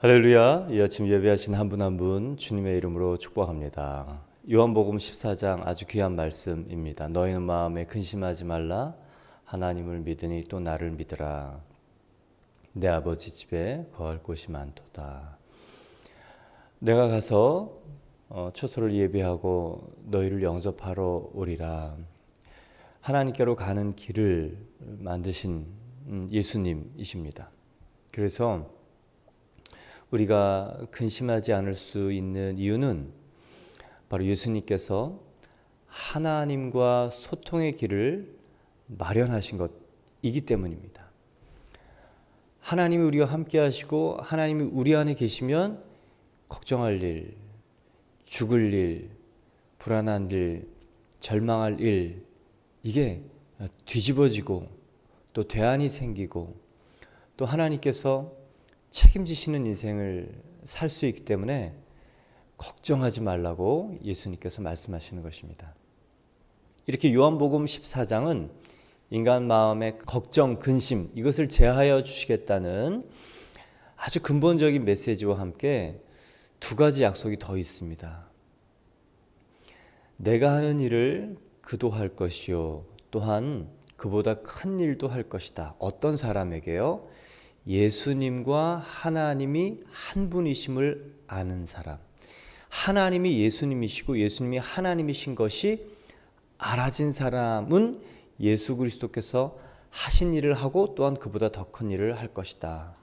할렐루야. 이 아침 예배하신 한 분 한 분 주님의 이름으로 축복합니다. 요한복음 14장 아주 귀한 말씀입니다. 너희는 마음에 근심하지 말라. 하나님을 믿으니 또 나를 믿으라. 내 아버지 집에 거할 곳이 많도다. 내가 가서 초소를 예비하고 너희를 영접하러 오리라. 하나님께로 가는 길을 만드신 예수님이십니다. 그래서 우리가 근심하지 않을 수 있는 이유는 바로 예수님께서 하나님과 소통의 길을 마련하신 것이기 때문입니다. 하나님이 우리와 함께 하시고 하나님이 우리 안에 계시면 걱정할 일, 죽을 일, 불안한 일, 절망할 일, 이게 뒤집어지고 또 대안이 생기고 또 하나님께서 책임지시는 인생을 살 수 있기 때문에 걱정하지 말라고 예수님께서 말씀하시는 것입니다. 이렇게 요한복음 14장은 인간 마음의 걱정, 근심 이것을 제하여 주시겠다는 아주 근본적인 메시지와 함께 두 가지 약속이 더 있습니다. 내가 하는 일을 그도 할 것이요 또한 그보다 큰 일도 할 것이다. 어떤 사람에게요? 예수님과 하나님이 한 분이심을 아는 사람, 하나님이 예수님이시고 예수님이 하나님이신 것이 알아진 사람은 예수 그리스도께서 하신 일을 하고 또한 그보다 더 큰 일을 할 것이다.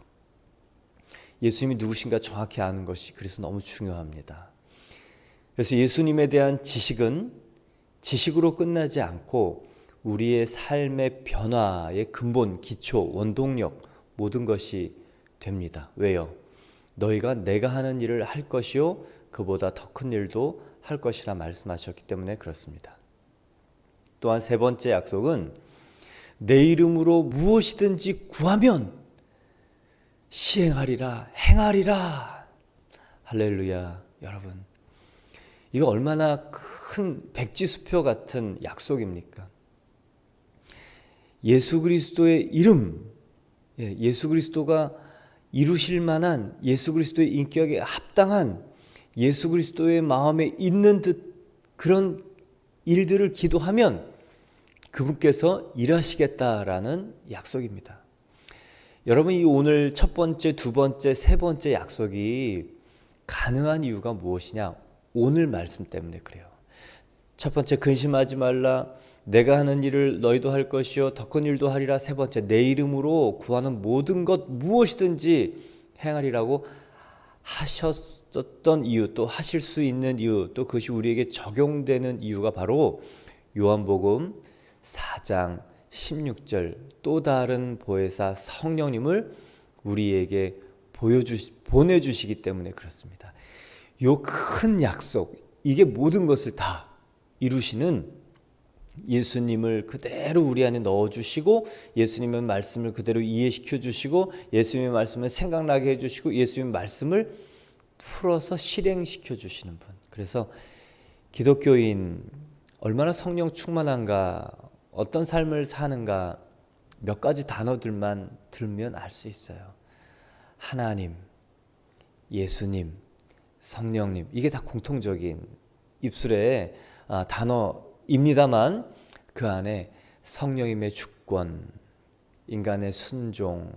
예수님이 누구신가 정확히 아는 것이 그래서 너무 중요합니다. 그래서 예수님에 대한 지식은 지식으로 끝나지 않고 우리의 삶의 변화의 근본, 기초, 원동력 모든 것이 됩니다. 왜요? 너희가 내가 하는 일을 할 것이요 그보다 더 큰 일도 할 것이라 말씀하셨기 때문에 그렇습니다. 또한 세 번째 약속은 내 이름으로 무엇이든지 구하면 시행하리라, 행하리라. 할렐루야. 여러분, 이거 얼마나 큰 백지수표 같은 약속입니까? 예수 그리스도의 이름, 예수 그리스도가 이루실 만한 예수 그리스도의 인격에 합당한 예수 그리스도의 마음에 있는 듯 그런 일들을 기도하면 그분께서 일하시겠다라는 약속입니다. 여러분, 이 오늘 첫 번째, 두 번째, 세 번째 약속이 가능한 이유가 무엇이냐? 오늘 말씀 때문에 그래요. 첫 번째, 근심하지 말라. 내가 하는 일을 너희도 할 것이요 더 큰 일도 하리라. 세 번째, 내 이름으로 구하는 모든 것 무엇이든지 행하리라고 하셨던 이유, 또 하실 수 있는 이유, 또 그것이 우리에게 적용되는 이유가 바로 요한복음 4장 16절 또 다른 보혜사 성령님을 우리에게 보내주시기 때문에 그렇습니다. 이 큰 약속, 이게 모든 것을 다 이루시는 예수님을 그대로 우리 안에 넣어주시고 예수님의 말씀을 그대로 이해시켜 주시고 예수님의 말씀을 생각나게 해주시고 예수님의 말씀을 풀어서 실행시켜 주시는 분. 그래서 기독교인 얼마나 성령 충만한가, 어떤 삶을 사는가 몇 가지 단어들만 들으면 알 수 있어요. 하나님, 예수님, 성령님, 이게 다 공통적인 입술의 단어입니다만 그 안에 성령님의 주권, 인간의 순종,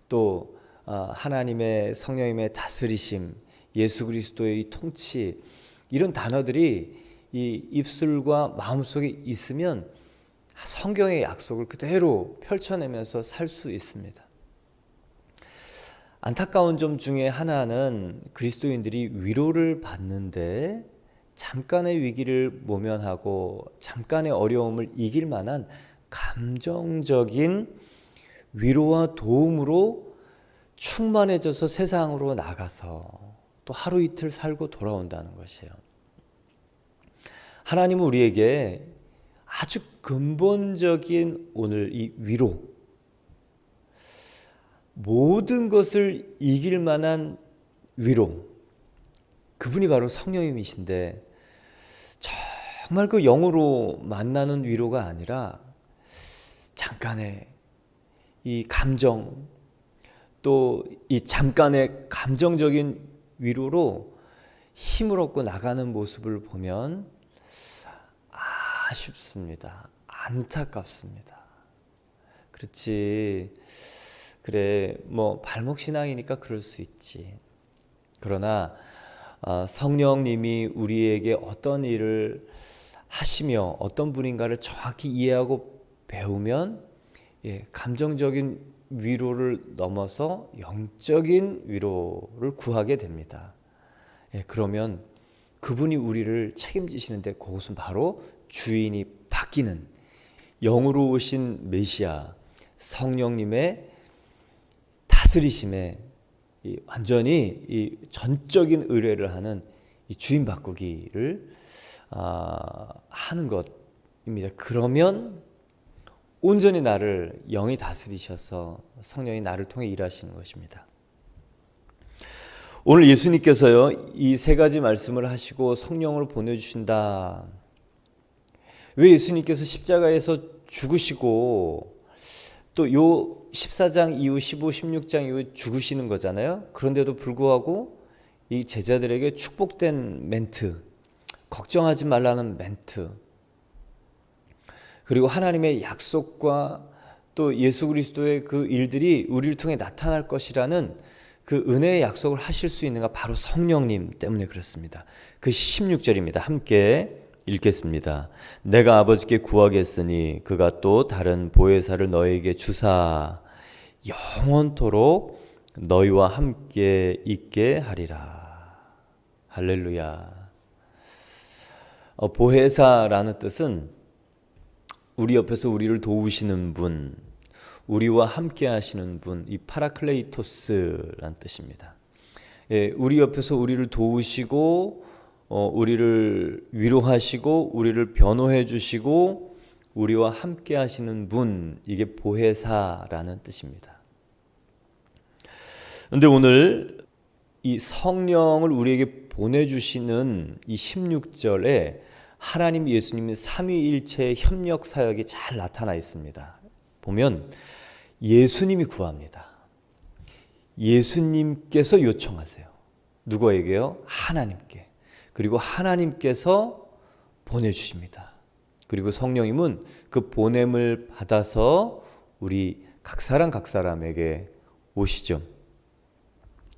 또 하나님의 성령님의 다스리심, 예수 그리스도의 통치, 이런 단어들이 이 입술과 마음속에 있으면 성경의 약속을 그대로 펼쳐내면서 살 수 있습니다. 안타까운 점 중에 하나는 그리스도인들이 위로를 받는데 잠깐의 위기를 모면하고 잠깐의 어려움을 이길 만한 감정적인 위로와 도움으로 충만해져서 세상으로 나가서 또 하루 이틀 살고 돌아온다는 것이에요. 하나님은 우리에게 아주 근본적인 오늘 이 위로, 모든 것을 이길 만한 위로, 그분이 바로 성령님이신데 정말 그 영으로 만나는 위로가 아니라 잠깐의 이 감정, 또 이 잠깐의 감정적인 위로로 힘을 얻고 나가는 모습을 보면 아쉽습니다. 안타깝습니다. 그렇지. 그래, 뭐 발목 신앙이니까 그럴 수 있지. 그러나 성령님이 우리에게 어떤 일을 하시며 어떤 분인가를 정확히 이해하고 배우면 감정적인 위로를 넘어서 영적인 위로를 구하게 됩니다. 그러면 그분이 우리를 책임지시는데 그것은 바로 주인이 바뀌는 영으로 오신 메시아 성령님의 다스리심에 완전히 이 전적인 의뢰를 하는 이 주인 바꾸기를 하는 것입니다. 그러면 온전히 나를 영이 다스리셔서 성령이 나를 통해 일하시는 것입니다. 오늘 예수님께서요, 이 세 가지 말씀을 하시고 성령을 보내주신다. 왜 예수님께서 십자가에서 죽으시고 또 요 14장 이후 15, 16장 이후 죽으시는 거잖아요. 그런데도 불구하고 이 제자들에게 축복된 멘트, 걱정하지 말라는 멘트, 그리고 하나님의 약속과 또 예수 그리스도의 그 일들이 우리를 통해 나타날 것이라는 그 은혜의 약속을 하실 수 있는가? 바로 성령님 때문에 그렇습니다. 그 16절입니다. 함께 읽겠습니다. 내가 아버지께 구하겠으니 그가 또 다른 보혜사를 너에게 주사 영원토록 너희와 함께 있게 하리라. 할렐루야. 보혜사라는 뜻은 우리 옆에서 우리를 도우시는 분, 우리와 함께 하시는 분, 이 파라클레이토스라는 뜻입니다. 우리 옆에서 우리를 도우시고 우리를 위로하시고 우리를 변호해 주시고 우리와 함께 하시는 분, 이게 보혜사라는 뜻입니다. 그런데 오늘 이 성령을 우리에게 보내주시는 이 16절에 하나님 예수님의 삼위일체의 협력 사역이 잘 나타나 있습니다. 보면 예수님이 구합니다. 예수님께서 요청하세요. 누구에게요? 하나님께. 그리고 하나님께서 보내주십니다. 그리고 성령님은 그 보냄을 받아서 우리 각 사람에게 오시죠.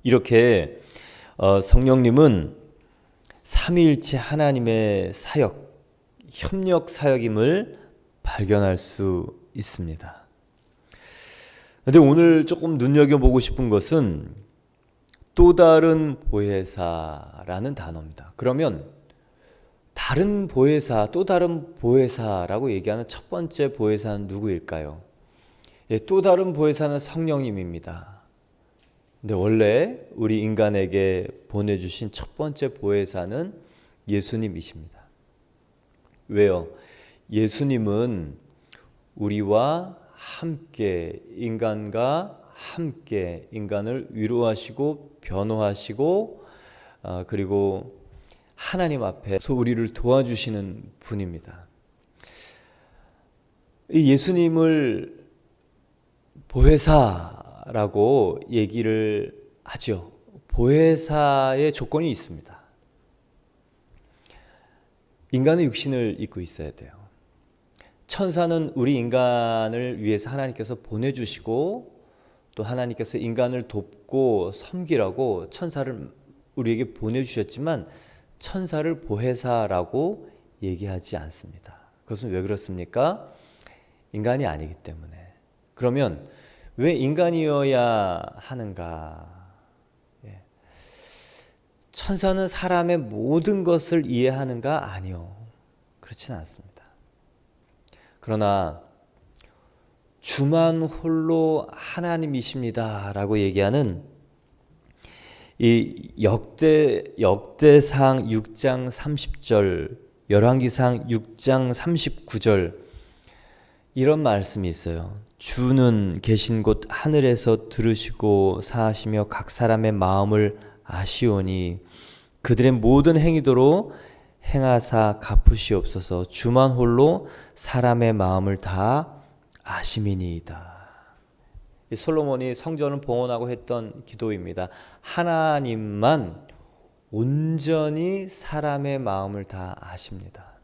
이렇게 성령님은 삼위일체 하나님의 사역, 협력 사역임을 발견할 수 있습니다. 그런데 오늘 조금 눈여겨보고 싶은 것은 또 다른 보혜사라는 단어입니다. 그러면 다른 보혜사, 또 다른 보혜사라고 얘기하는 첫 번째 보혜사는 누구일까요? 또 다른 보혜사는 성령님입니다. 근데 원래 우리 인간에게 보내주신 첫 번째 보혜사는 예수님이십니다. 왜요? 예수님은 우리와 함께, 인간과 함께 인간을 위로하시고 변호하시고 그리고 하나님 앞에서 우리를 도와주시는 분입니다. 이 예수님을 보혜사라고 얘기를 하죠. 보혜사의 조건이 있습니다. 인간은 육신을 입고 있어야 돼요. 천사는 우리 인간을 위해서 하나님께서 보내주시고 또 하나님께서 인간을 돕고 섬기라고 천사를 우리에게 보내주셨지만 천사를 보혜사라고 얘기하지 않습니다. 그것은 왜 그렇습니까? 인간이 아니기 때문에. 그러면 왜 인간이어야 하는가? 천사는 사람의 모든 것을 이해하는가? 아니요. 그렇지는 않습니다. 그러나 주만 홀로 하나님이십니다 라고 얘기하는 이 역대상 6장 30절, 열왕기상 6장 39절 이런 말씀이 있어요. 주는 계신 곳 하늘에서 들으시고 사하시며 각 사람의 마음을 아시오니 그들의 모든 행위도로 행하사 갚으시옵소서. 주만 홀로 사람의 마음을 다 아심이니이다. 이 솔로몬이 성전을 봉헌하고 했던 기도입니다. 하나님만 온전히 사람의 마음을 다 아십니다.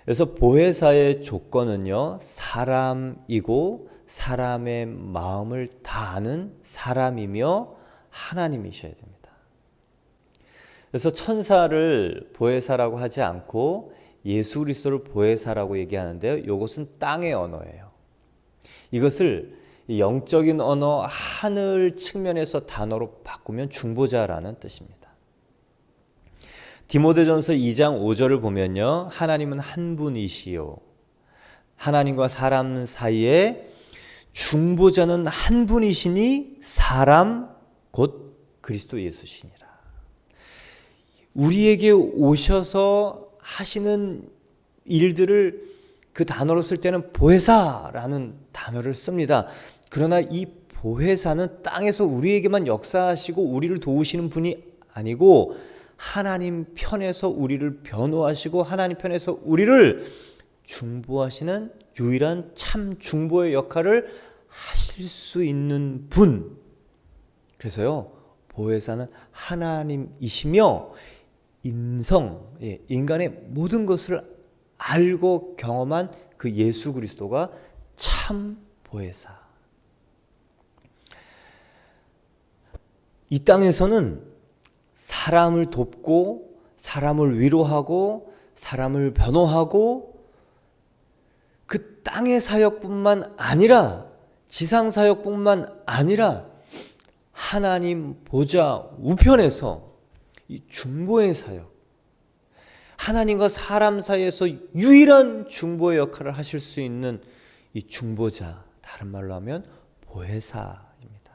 그래서 보혜사의 조건은요, 사람이고 사람의 마음을 다 아는 사람이며 하나님이셔야 됩니다. 그래서 천사를 보혜사라고 하지 않고 예수 그리스도를 보혜사라고 얘기하는데요, 이것은 땅의 언어예요. 이것을 영적인 언어 하늘 측면에서 단어로 바꾸면 중보자라는 뜻입니다. 디모데전서 2장 5절을 보면요, 하나님은 한 분이시요 하나님과 사람 사이에 중보자는 한 분이시니 사람 곧 그리스도 예수시니라. 우리에게 오셔서 하시는 일들을 그 단어로 쓸 때는 보혜사라는 단어를 씁니다. 그러나 이 보혜사는 땅에서 우리에게만 역사하시고 우리를 도우시는 분이 아니고 하나님 편에서 우리를 변호하시고 하나님 편에서 우리를 중보하시는 유일한 참 중보의 역할을 하실 수 있는 분. 그래서요, 보혜사는 하나님이시며 인간의 모든 것을 알고 경험한 그 예수 그리스도가 참 보혜사. 이 땅에서는 사람을 돕고 사람을 위로하고 사람을 변호하고 그 땅의 사역뿐만 아니라 지상 사역뿐만 아니라 하나님 보좌 우편에서 이 중보의 사역, 하나님과 사람 사이에서 유일한 중보의 역할을 하실 수 있는 이 중보자, 다른 말로 하면 보혜사입니다.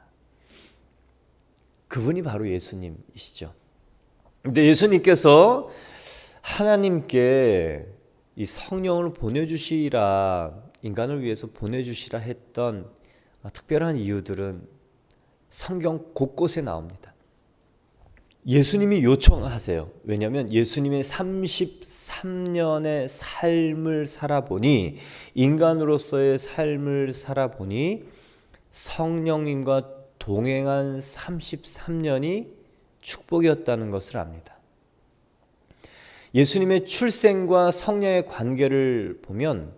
그분이 바로 예수님이시죠. 근데 예수님께서 하나님께 이 성령을 보내주시라, 인간을 위해서 보내주시라 했던 특별한 이유들은 성경 곳곳에 나옵니다. 예수님이 요청하세요. 왜냐하면 예수님의 33년의 삶을 살아보니, 인간으로서의 삶을 살아보니 성령님과 동행한 33년이 축복이었다는 것을 압니다. 예수님의 출생과 성령의 관계를 보면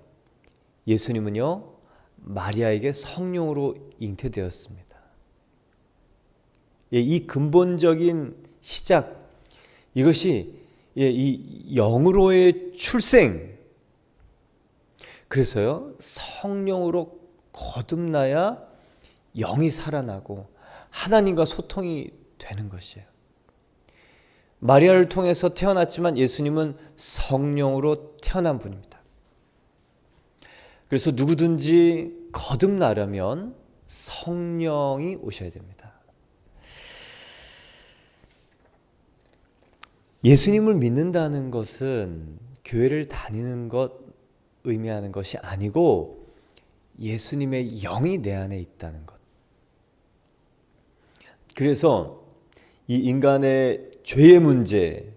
예수님은요, 마리아에게 성령으로 잉태되었습니다. 이 근본적인 시작, 이것이 이 영으로의 출생, 그래서요, 성령으로 거듭나야 영이 살아나고 하나님과 소통이 되는 것이에요. 마리아를 통해서 태어났지만 예수님은 성령으로 태어난 분입니다. 그래서 누구든지 거듭나려면 성령이 오셔야 됩니다. 예수님을 믿는다는 것은 교회를 다니는 것 의미하는 것이 아니고 예수님의 영이 내 안에 있다는 것. 그래서 이 인간의 죄의 문제,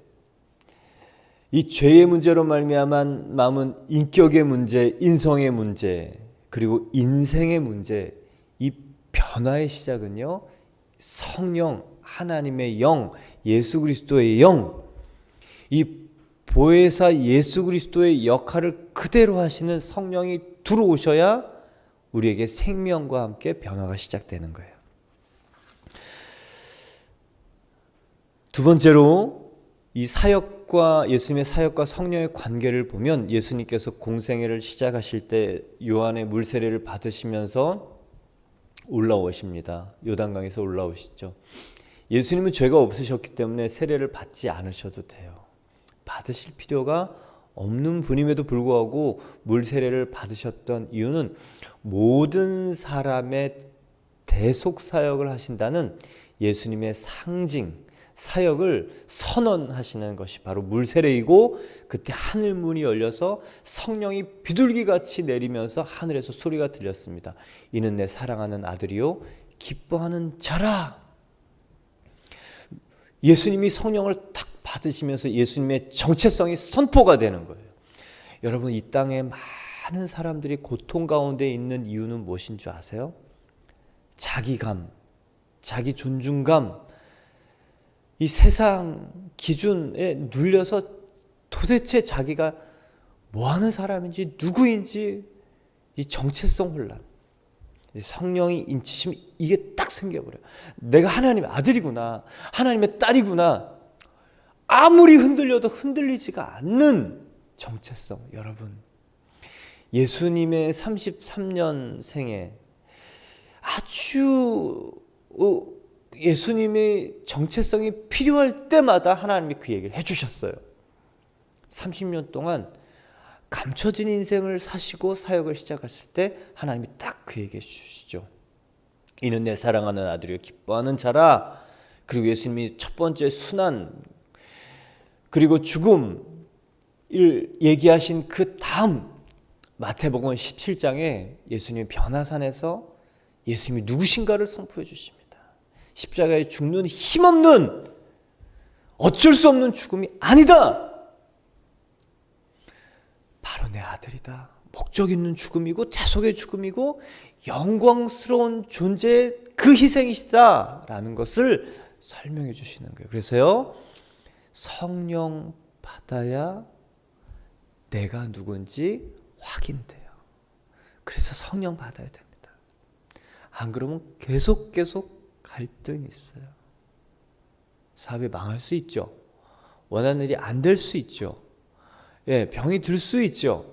이 죄의 문제로 말미암은 남은 인격의 문제, 인성의 문제, 그리고 인생의 문제, 이 변화의 시작은요, 성령, 하나님의 영, 예수 그리스도의 영, 이 보혜사 예수 그리스도의 역할을 그대로 하시는 성령이 들어오셔야 우리에게 생명과 함께 변화가 시작되는 거예요. 두 번째로 이 사역과 예수님의 사역과 성령의 관계를 보면 예수님께서 공생애를 시작하실 때 요한의 물 세례를 받으시면서 올라오십니다. 요단강에서 올라오시죠. 예수님은 죄가 없으셨기 때문에 세례를 받지 않으셔도 돼요. 받으실 필요가 없는 분임에도 불구하고 물 세례를 받으셨던 이유는 모든 사람의 대속 사역을 하신다는 예수님의 상징, 사역을 선언하시는 것이 바로 물 세례이고, 그때 하늘 문이 열려서 성령이 비둘기같이 내리면서 하늘에서 소리가 들렸습니다. 이는 내 사랑하는 아들이요 기뻐하는 자라. 예수님이 성령을 탁 받으시면서 예수님의 정체성이 선포가 되는 거예요. 여러분, 이 땅에 많은 사람들이 고통 가운데 있는 이유는 무엇인 줄 아세요? 자기감, 자기 존중감, 이 세상 기준에 눌려서 도대체 자기가 뭐 하는 사람인지 누구인지 이 정체성 혼란, 성령이 인치시면 이게 딱 생겨버려요. 내가 하나님의 아들이구나, 하나님의 딸이구나. 아무리 흔들려도 흔들리지가 않는 정체성. 여러분, 예수님의 33년 생에 아주 예수님의 정체성이 필요할 때마다 하나님이 그 얘기를 해주셨어요. 30년 동안 감춰진 인생을 사시고 사역을 시작했을 때 하나님이 딱 그 얘기해 주시죠. 이는 내 사랑하는 아들이요 기뻐하는 자라. 그리고 예수님이 첫 번째 순환 그리고 죽음을 얘기하신 그 다음 마태복음 17장에 예수님이 변화산에서 예수님이 누구신가를 선포해 주십니다. 십자가에 죽는 힘없는 어쩔 수 없는 죽음이 아니다. 바로 내 아들이다. 목적 있는 죽음이고 대속의 죽음이고 영광스러운 존재의 그 희생이시다 라는 것을 설명해 주시는 거예요. 그래서요, 성령 받아야 내가 누군지 확인돼요. 그래서 성령 받아야 됩니다. 안 그러면 계속 갈등이 있어요. 사업이 망할 수 있죠. 원하는 일이 안 될 수 있죠. 병이 들 수 있죠.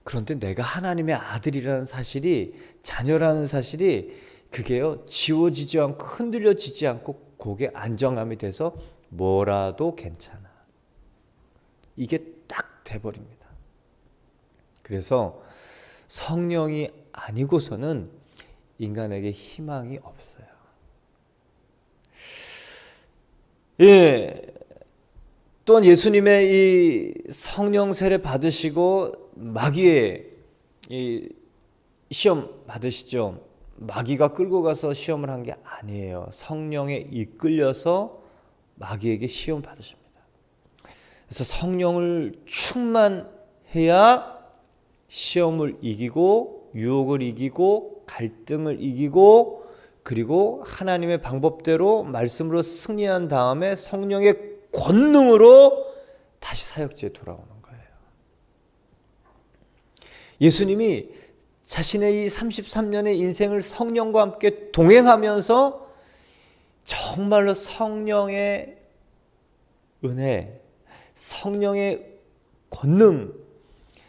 그런데 내가 하나님의 아들이라는 사실이, 자녀라는 사실이 그게요, 지워지지 않고 흔들려지지 않고 그게 안정감이 돼서 뭐라도 괜찮아. 이게 딱 돼버립니다. 그래서 성령이 아니고서는 인간에게 희망이 없어요. 또한 예수님의 이 성령 세례 받으시고 마귀의 이 시험 받으시죠. 마귀가 끌고 가서 시험을 한 게 아니에요. 성령에 이끌려서 마귀에게 시험 받으십니다. 그래서 성령을 충만해야 시험을 이기고 유혹을 이기고 갈등을 이기고 그리고 하나님의 방법대로 말씀으로 승리한 다음에 성령의 권능으로 다시 사역지에 돌아오는 거예요. 예수님이 자신의 이 33년의 인생을 성령과 함께 동행하면서 정말로 성령의 은혜, 성령의 권능,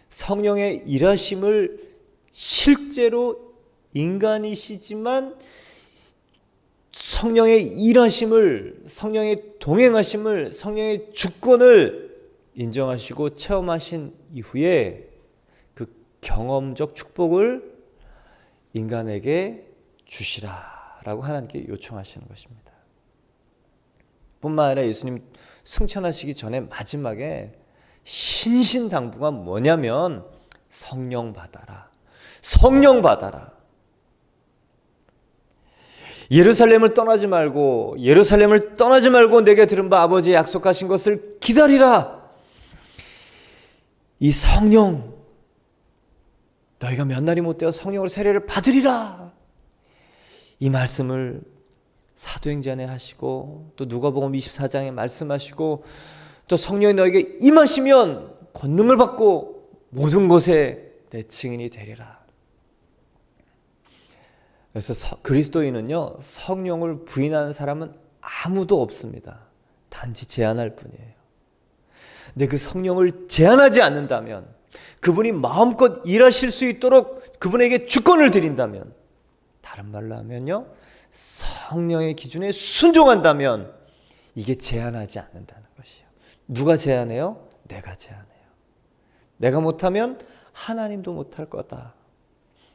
성령의 일하심을 실제로 인간이시지만 성령의 일하심을, 성령의 동행하심을, 성령의 주권을 인정하시고 체험하신 이후에 그 경험적 축복을 인간에게 주시라라고 하나님께 요청하시는 것입니다. 뿐만 아니라 예수님 승천하시기 전에 마지막에 신신당부가 뭐냐면 성령 받아라. 성령 받아라. 예루살렘을 떠나지 말고 내게 들은 바 아버지의 약속하신 것을 기다리라. 이 성령, 너희가 몇 날이 못되어 성령으로 세례를 받으리라. 이 말씀을 사도행전에 하시고 또 누가복음 24장에 말씀하시고 또 성령이 너에게 임하시면 권능을 받고 모든 것에 내 증인이 되리라. 그래서 그리스도인은요, 성령을 부인하는 사람은 아무도 없습니다. 단지 제한할 뿐이에요. 근데 그 성령을 제한하지 않는다면, 그분이 마음껏 일하실 수 있도록 그분에게 주권을 드린다면, 다른 말로 하면요, 성령의 기준에 순종한다면 이게 제한하지 않는다는 것이에요. 누가 제한해요? 내가 제한해요. 내가 못하면 하나님도 못할 거다.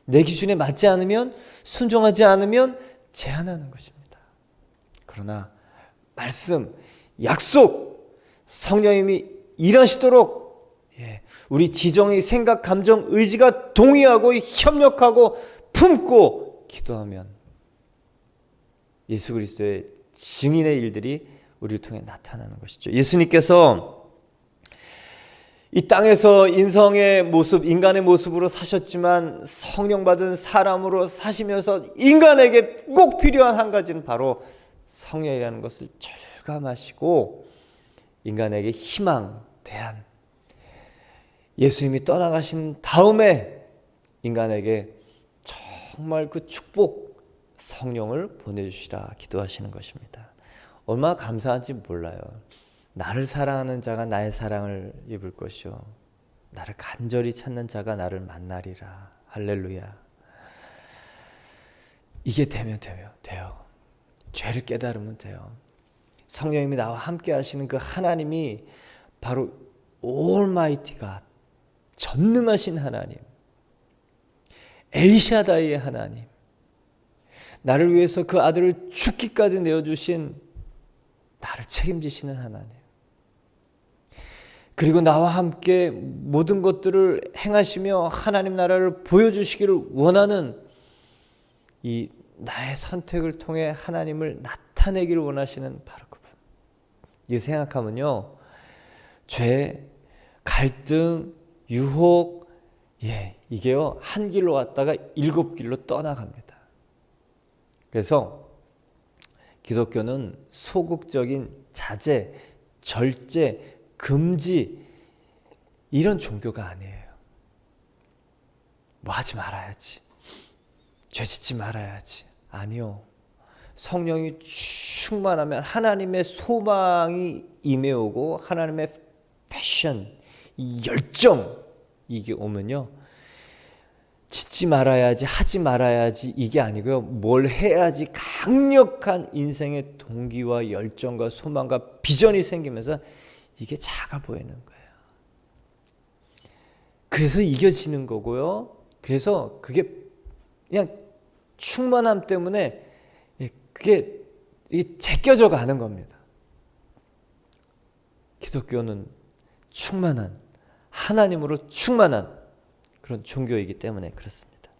내 기준에 맞지 않으면, 순종하지 않으면 제한하는 것입니다. 그러나 말씀, 약속, 성령님이 일하시도록 우리 지정의 생각, 감정, 의지가 동의하고 협력하고 품고 기도하면 예수 그리스도의 증인의 일들이 우리를 통해 나타나는 것이죠. 예수님께서 이 땅에서 인성의 모습, 인간의 모습으로 사셨지만 성령 받은 사람으로 사시면서 인간에게 꼭 필요한 한 가지는 바로 성령이라는 것을 절감하시고 인간에게 희망, 대안, 예수님이 떠나가신 다음에 인간에게 정말 그 축복 성령을 보내주시라 기도하시는 것입니다. 얼마나 감사한지 몰라요. 나를 사랑하는 자가 나의 사랑을 입을 것이요 나를 간절히 찾는 자가 나를 만나리라. 할렐루야. 이게 되면 돼요. 죄를 깨달으면 돼요. 성령님이 나와 함께 하시는 그 하나님이 바로 올마이티 갓, 전능하신 하나님, 엘샤다이의 하나님, 나를 위해서 그 아들을 죽기까지 내어주신 나를 책임지시는 하나님, 그리고 나와 함께 모든 것들을 행하시며 하나님 나라를 보여주시기를 원하는 이 나의 선택을 통해 하나님을 나타내기를 원하시는 바로 그분. 이게 생각하면요, 죄, 갈등, 유혹, 이게요 한 길로 왔다가 7길로 떠나갑니다. 그래서 기독교는 소극적인 자제, 절제, 금지 이런 종교가 아니에요. 뭐 하지 말아야지, 죄 짓지 말아야지, 아니요. 성령이 충만하면 하나님의 소망이 임해오고 하나님의 패션, 이 열정 이게 오면요, 짓지 말아야지, 하지 말아야지 이게 아니고요, 뭘 해야지 강력한 인생의 동기와 열정과 소망과 비전이 생기면서 이게 작아 보이는 거예요. 그래서 이겨지는 거고요. 그래서 그게 그냥 충만함 때문에 그게 제껴져 가는 겁니다. 기독교는 충만한, 하나님으로 충만한 그런 종교이기 때문에 그렇습니다.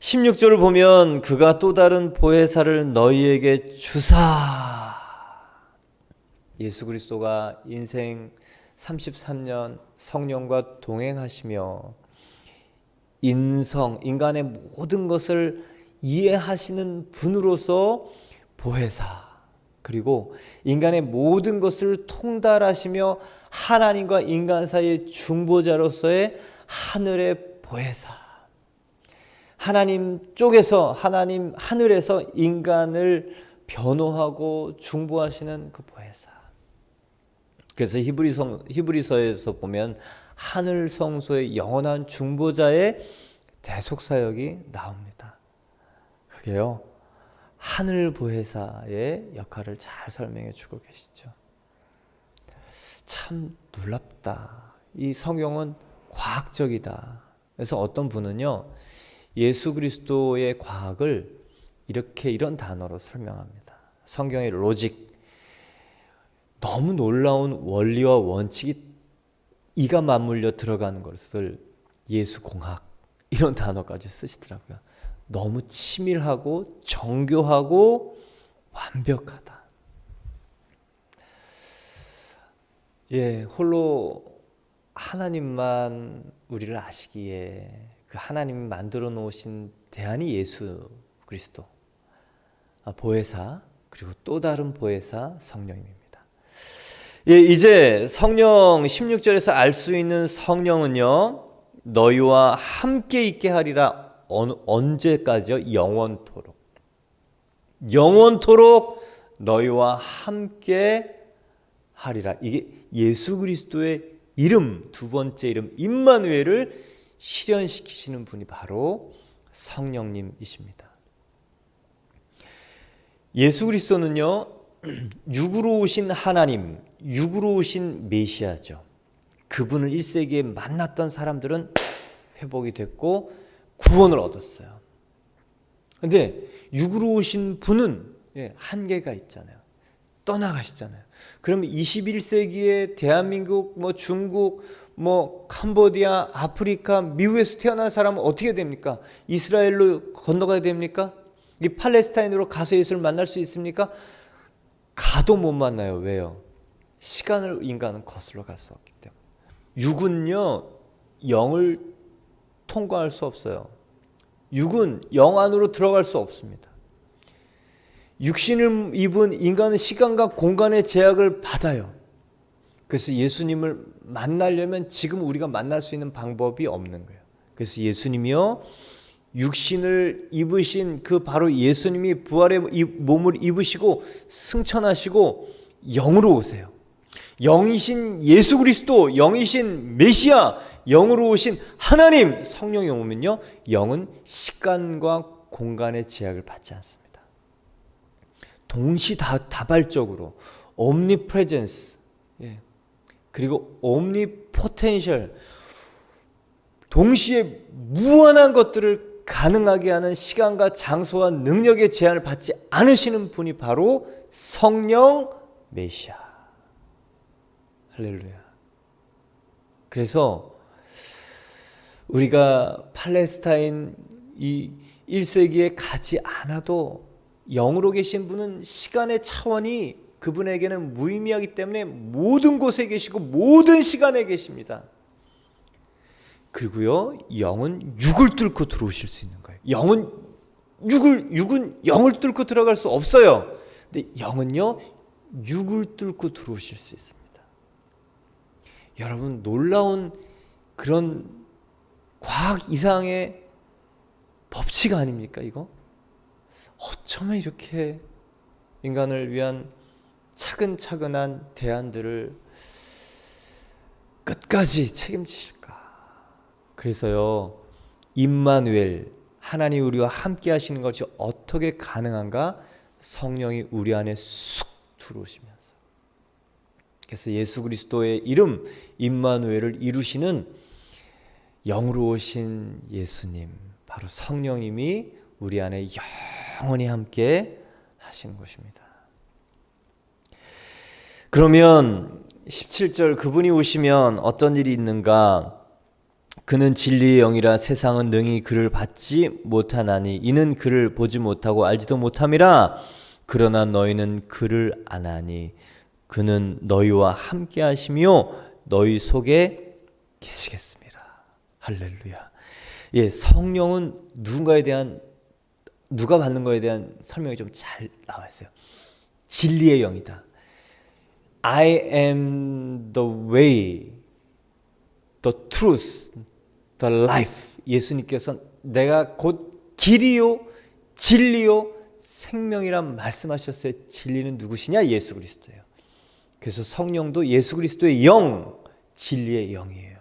16절을 보면 그가 또 다른 보혜사를 너희에게 주사. 예수 그리스도가 인생 33년 성령과 동행하시며 인간의 모든 것을 이해하시는 분으로서 보혜사, 그리고 인간의 모든 것을 통달하시며 하나님과 인간 사이의 중보자로서의 하늘의 보혜사, 하나님 쪽에서, 하나님 하늘에서 인간을 변호하고 중보하시는 그 보혜사. 그래서 히브리서에서 보면 하늘 성소의 영원한 중보자의 대속사역이 나옵니다. 그게요, 하늘 보혜사의 역할을 잘 설명해 주고 계시죠. 참 놀랍다. 이 성경은 과학적이다. 그래서 어떤 분은요, 예수 그리스도의 과학을 이런 단어로 설명합니다. 성경의 로직, 너무 놀라운 원리와 원칙이 이가 맞물려 들어가는 것을 예수 공학, 이런 단어까지 쓰시더라고요. 너무 치밀하고 정교하고 완벽하다. 홀로 하나님만 우리를 아시기에 그 하나님이 만들어 놓으신 대안이 예수 그리스도, 보혜사, 그리고 또 다른 보혜사 성령입니다. 이제 성령 16절에서 알 수 있는 성령은요, 너희와 함께 있게 하리라. 언제까지요? 영원토록. 영원토록 너희와 함께 하리라. 이게 예수 그리스도의 이름, 두 번째 이름 임마누엘을 실현시키시는 분이 바로 성령님이십니다. 예수 그리스도는요, 육으로 오신 하나님, 육으로 오신 메시아죠. 그분을 1세기에 만났던 사람들은 회복이 됐고 구원을 얻었어요. 그런데 육으로 오신 분은 한계가 있잖아요. 떠나가시잖아요. 그러면 21세기에 대한민국, 중국, 캄보디아, 아프리카, 미국에서 태어난 사람은 어떻게 됩니까? 이스라엘로 건너가야 됩니까? 이 팔레스타인으로 가서 예수를 만날 수 있습니까? 가도 못 만나요. 왜요? 시간을 인간은 거슬러 갈 수 없기 때문에. 육은요, 영을 통과할 수 없어요. 육은 영 안으로 들어갈 수 없습니다. 육신을 입은 인간은 시간과 공간의 제약을 받아요. 그래서 예수님을 만나려면 지금 우리가 만날 수 있는 방법이 없는 거예요. 그래서 예수님이요, 육신을 입으신 그 바로 예수님이 부활의 몸을 입으시고 승천하시고 영으로 오세요. 영이신 예수 그리스도, 영이신 메시아, 영으로 오신 하나님, 성령이 오면요, 영은 시간과 공간의 제약을 받지 않습니다. 동시다발적으로 omnipresence, 그리고 omnipotential, 동시에 무한한 것들을 가능하게 하는 시간과 장소와 능력의 제한을 받지 않으시는 분이 바로 성령 메시아. 할렐루야. 그래서 우리가 팔레스타인 이 1세기에 가지 않아도 영으로 계신 분은 시간의 차원이 그분에게는 무의미하기 때문에 모든 곳에 계시고 모든 시간에 계십니다. 그리고요, 영은 육을 뚫고 들어오실 수 있는 거예요. 육은 영을 뚫고 들어갈 수 없어요. 근데 영은요, 육을 뚫고 들어오실 수 있습니다. 여러분, 놀라운 그런 과학 이상의 법칙 아닙니까, 이거? 어쩌면 이렇게 인간을 위한 차근차근한 대안들을 끝까지 책임지실까? 그래서요, 임마누엘, 하나님 우리와 함께 하시는 것이 어떻게 가능한가? 성령이 우리 안에 쑥 들어오시면서. 그래서 예수 그리스도의 이름 임마누엘을 이루시는 영으로 오신 예수님, 바로 성령님이 우리 안에 영원히 함께 하시는 것입니다. 그러면 17절, 그분이 오시면 어떤 일이 있는가? 그는 진리의 영이라 세상은 능히 그를 받지 못하나니 이는 그를 보지 못하고 알지도 못함이라. 그러나 너희는 그를 아나니 그는 너희와 함께 하시며 너희 속에 계시겠습니다. 할렐루야. 예, 성령은 누가 받는 거에 대한 설명이 좀 잘 나와 있어요. 진리의 영이다. I am the way, the truth, the life. 예수님께서는 내가 곧 길이요, 진리요, 생명이란 말씀하셨어요. 진리는 누구시냐? 예수 그리스도예요. 그래서 성령도 예수 그리스도의 영, 진리의 영이에요.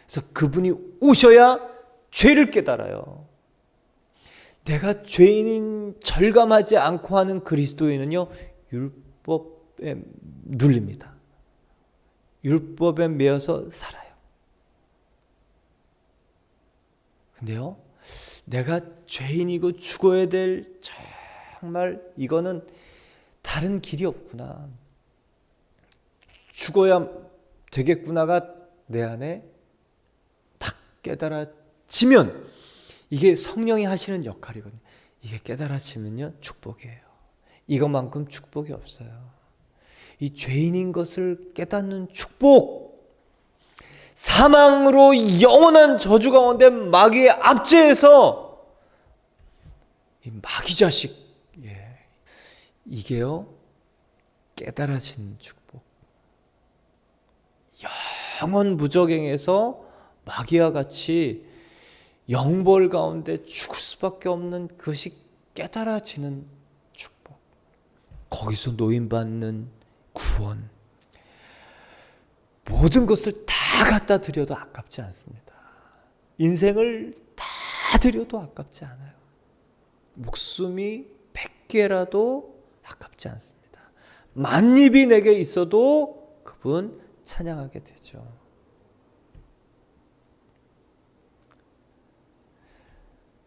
그래서 그분이 오셔야 죄를 깨달아요. 내가 죄인인 절감하지 않고 하는 그리스도인은요, 율법에 눌립니다. 율법에 매여서 살아요. 근데요, 내가 죄인이고 죽어야 될, 정말 이거는 다른 길이 없구나, 죽어야 되겠구나가 내 안에 딱 깨달아지면, 이게 성령이 하시는 역할이거든요. 이게 깨달아지면요, 축복이에요. 이것만큼 축복이 없어요. 이 죄인인 것을 깨닫는 축복, 사망으로 영원한 저주 가운데 마귀의 압제에서 이 마귀 자식, 이게요, 깨달아진 축복. 영원 무적행에서 마귀와 같이 영벌 가운데 죽을 수밖에 없는 그것이 깨달아지는 축복. 거기서 노임받는 구원, 모든 것을 다 갖다 드려도 아깝지 않습니다. 인생을 다 드려도 아깝지 않아요. 목숨이 100개라도 아깝지 않습니다. 만입이 내게 있어도 그분 찬양하게 되죠.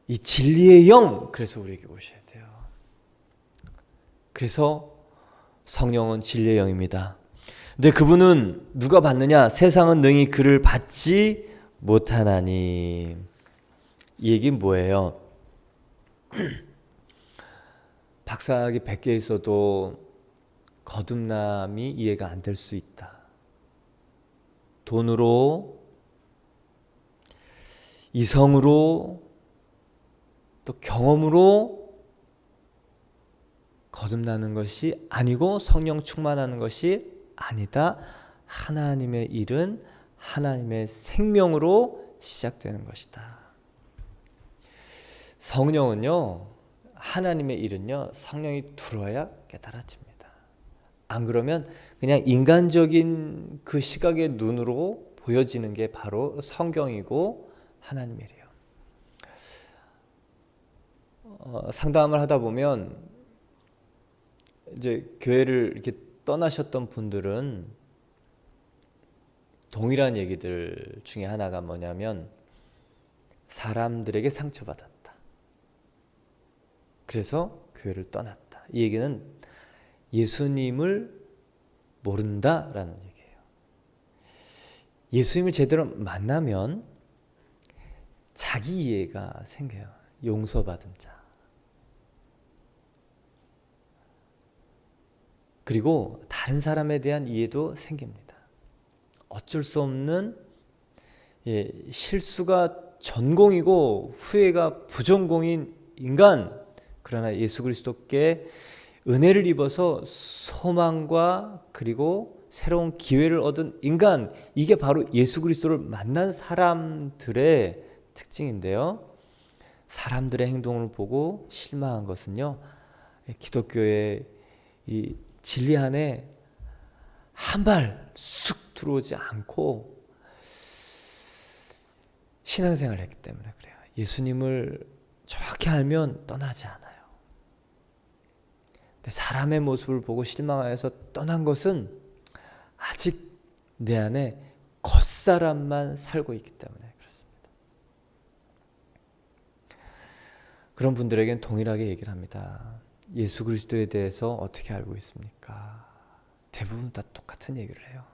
이 진리의 영, 그래서 우리에게 오셔야 돼요. 그래서 성령은 진리의 영입니다. 근데 그분은 누가 받느냐? 세상은 능히 그를 받지 못하나니. 이 얘기는 뭐예요? 박사학위 100개 있어도 거듭남이 이해가 안 될 수 있다. 돈으로, 이성으로, 또 경험으로 거듭나는 것이 아니고 성령 충만하는 것이 아니다. 하나님의 일은 하나님의 생명으로 시작되는 것이다. 성령은요, 하나님의 일은요, 성령이 들어야 깨달아집니다. 안 그러면 그냥 인간적인 그 시각의 눈으로 보여지는 게 바로 성경이고 하나님의 일이에요. 상담을 하다 보면 이제 교회를 이렇게 떠나셨던 분들은 동일한 얘기들 중에 하나가 뭐냐면 사람들에게 상처받았다. 그래서 교회를 떠났다. 이 얘기는 예수님을 모른다라는 얘기예요. 예수님을 제대로 만나면 자기 이해가 생겨요. 용서받은 자. 그리고 다른 사람에 대한 이해도 생깁니다. 어쩔 수 없는 실수가 전공이고 후회가 부전공인 인간, 그러나 예수 그리스도께 은혜를 입어서 소망과 그리고 새로운 기회를 얻은 인간, 이게 바로 예수 그리스도를 만난 사람들의 특징인데요. 사람들의 행동을 보고 실망한 것은요, 기독교의 이 진리 안에 한 발 쑥 들어오지 않고 신앙생활을 했기 때문에 그래요. 예수님을 정확히 알면 떠나지 않아요. 근데 사람의 모습을 보고 실망하여서 떠난 것은 아직 내 안에 겉사람만 살고 있기 때문에 그렇습니다. 그런 분들에겐 동일하게 얘기를 합니다. 예수 그리스도에 대해서 어떻게 알고 있습니까? 대부분 다 똑같은 얘기를 해요.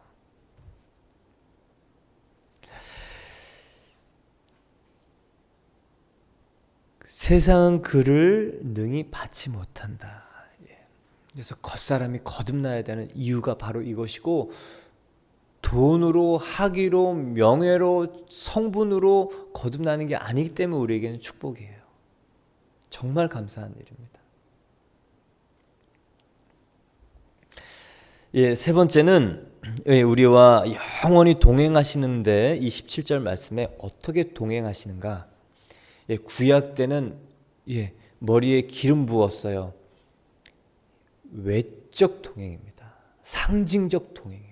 세상은 그를 능히 받지 못한다. 그래서 겉사람이 거듭나야 되는 이유가 바로 이것이고, 돈으로, 학위로, 명예로, 성분으로 거듭나는 게 아니기 때문에 우리에게는 축복이에요. 정말 감사한 일입니다. 세 번째는 우리와 영원히 동행하시는데 이 17절 말씀에 어떻게 동행하시는가? 구약 때는 머리에 기름 부었어요. 외적 동행입니다. 상징적 동행이에요.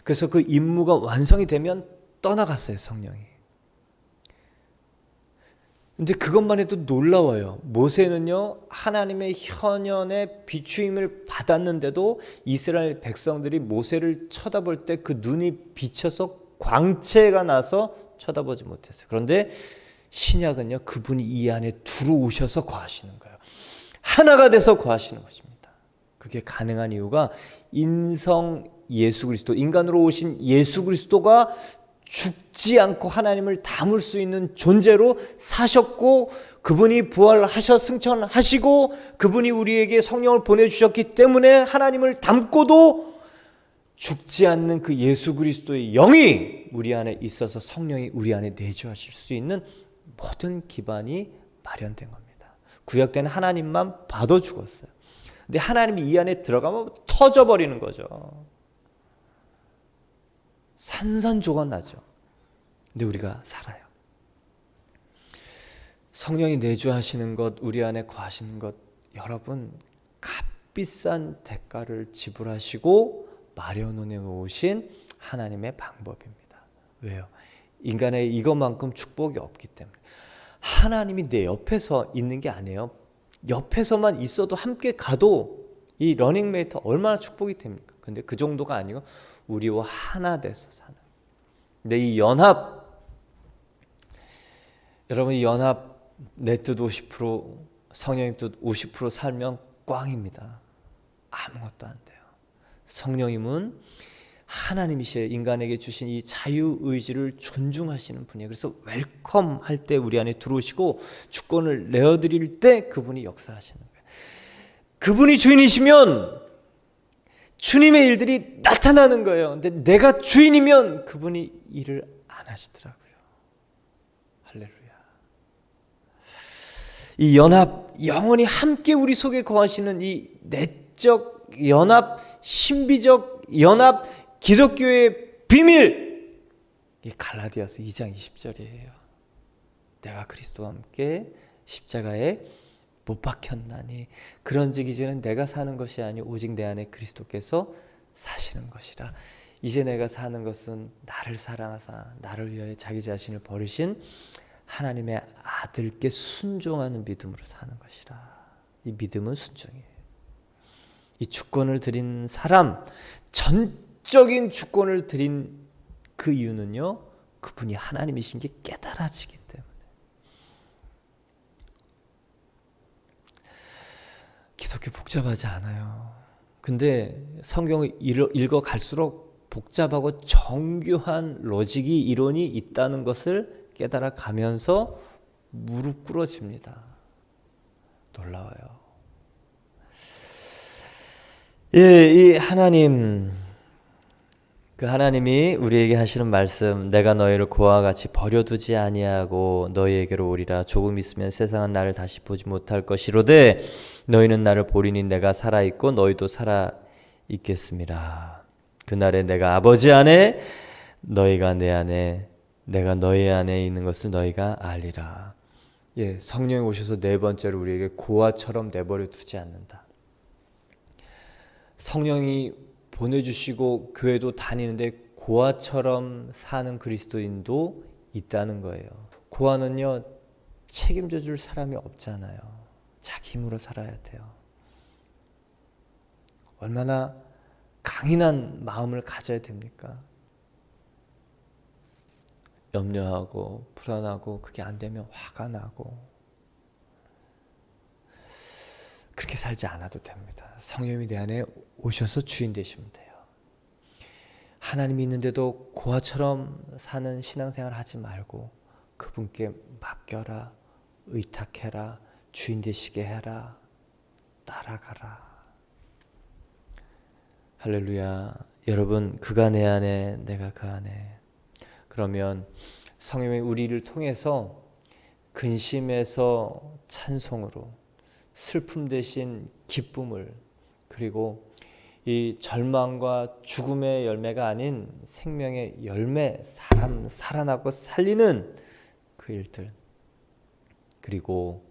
그래서 그 임무가 완성이 되면 떠나갔어요, 성령이. 근데 그것만 해도 놀라워요. 모세는요, 하나님의 현연의 비추임을 받았는데도 이스라엘 백성들이 모세를 쳐다볼 때 그 눈이 비쳐서 광채가 나서 쳐다보지 못했어요. 그런데 신약은요, 그분이 이 안에 들어오셔서 거하시는 거예요. 하나가 돼서 거하시는 것입니다. 그게 가능한 이유가 인성 예수 그리스도, 인간으로 오신 예수 그리스도가 죽지 않고 하나님을 담을 수 있는 존재로 사셨고, 그분이 부활하셔 승천하시고, 그분이 우리에게 성령을 보내주셨기 때문에 하나님을 담고도 죽지 않는 그 예수 그리스도의 영이 우리 안에 있어서 성령이 우리 안에 내주하실 수 있는 모든 기반이 마련된 겁니다. 구약 때는 하나님만 봐도 죽었어요. 근데 하나님이 이 안에 들어가면 터져버리는 거죠. 산산조각 나죠. 근데 우리가 살아요. 성령이 내주하시는 것, 우리 안에 거하시는 것, 여러분 값비싼 대가를 지불하시고 마련해 놓으신 하나님의 방법입니다. 왜요? 인간의 이것만큼 축복이 없기 때문에. 하나님이 내 옆에서 있는 게 아니에요. 옆에서만 있어도 함께 가도 이 러닝메이트 얼마나 축복이 됩니까? 근데 그 정도가 아니고 우리와 하나 돼서 사는. 근데 이 연합, 여러분 이 연합 내 뜻 50%, 성령님 뜻 50% 살면 꽝입니다. 아무것도 안 돼요. 성령님은 하나님이시여 인간에게 주신 이 자유의지를 존중하시는 분이에요. 그래서 웰컴 할 때 우리 안에 들어오시고 주권을 내어드릴 때 그분이 역사하시는 거예요. 그분이 주인이시면 주님의 일들이 나타나는 거예요. 근데 내가 주인이면 그분이 일을 안 하시더라고요. 할렐루야. 이 연합, 영원히 함께 우리 속에 거하시는 이 내적 연합, 신비적 연합, 기독교의 비밀, 이 갈라디아서 2장 20절이에요. 내가 그리스도와 함께 십자가에 못 박혔나니 그런즉 이제는 내가 사는 것이 아니오 오직 내 안에 그리스도께서 사시는 것이라. 이제 내가 사는 것은 나를 사랑하사 나를 위하여 자기 자신을 버리신 하나님의 아들께 순종하는 믿음으로 사는 것이라. 이 믿음은 순종이에요. 이 주권을 드린 사람, 전적인 주권을 드린 그 이유는요, 그분이 하나님이신 게 깨달아지기 때문에. 기독교 복잡하지 않아요. 근데 성경을 읽어갈수록 복잡하고 정교한 로직이, 이론이 있다는 것을 깨달아 가면서 무릎 꿇어집니다. 놀라워요. 예, 이 하나님, 그 하나님이 우리에게 하시는 말씀, 내가 너희를 고와 같이 버려두지 아니하고 너희에게로 오리라. 조금 있으면 세상은 나를 다시 보지 못할 것이로되 너희는 나를 보리니 내가 살아있고 너희도 살아있겠음이라. 그날에 내가 아버지 안에 너희가 내 안에 내가 너희 안에 있는 것을 너희가 알리라. 예, 성령이 오셔서 네 번째로 우리에게 고아처럼 내버려 두지 않는다. 성령이 보내주시고 교회도 다니는데 고아처럼 사는 그리스도인도 있다는 거예요. 고아는요, 책임져 줄 사람이 없잖아요. 자기 힘으로 살아야 돼요. 얼마나 강인한 마음을 가져야 됩니까? 염려하고 불안하고 그게 안 되면 화가 나고 그렇게 살지 않아도 됩니다. 성령이 내 안에 오셔서 주인 되시면 돼요. 하나님이 있는데도 고아처럼 사는 신앙생활 하지 말고 그분께 맡겨라, 의탁해라, 주인 되시게 해라, 따라가라. 할렐루야. 여러분, 그가 내 안에 내가 그 안에. 그러면 성령이 우리를 통해서 근심에서 찬송으로, 슬픔 대신 기쁨을, 그리고 이 절망과 죽음의 열매가 아닌 생명의 열매, 사람 살아나고 살리는 그 일들, 그리고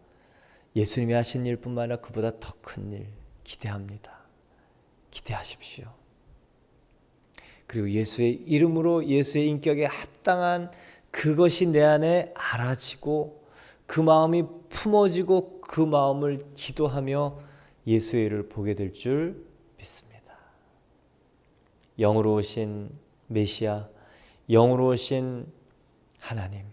예수님이 하신 일뿐만 아니라 그보다 더 큰 일 기대합니다. 기대하십시오. 그리고 예수의 이름으로 예수의 인격에 합당한 그것이 내 안에 알아지고 그 마음이 품어지고 그 마음을 기도하며 예수의 일을 보게 될 줄 믿습니다. 영으로 오신 메시아, 영으로 오신 하나님,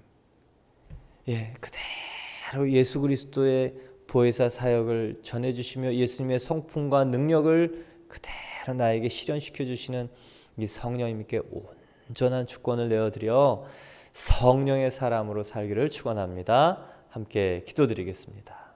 예, 그대로 예수 그리스도의 보혜사 사역을 전해주시며 예수님의 성품과 능력을 그대로 나에게 실현시켜 주시는 이 성령님께 온전한 주권을 내어드려 성령의 사람으로 살기를 축원합니다. 함께 기도드리겠습니다.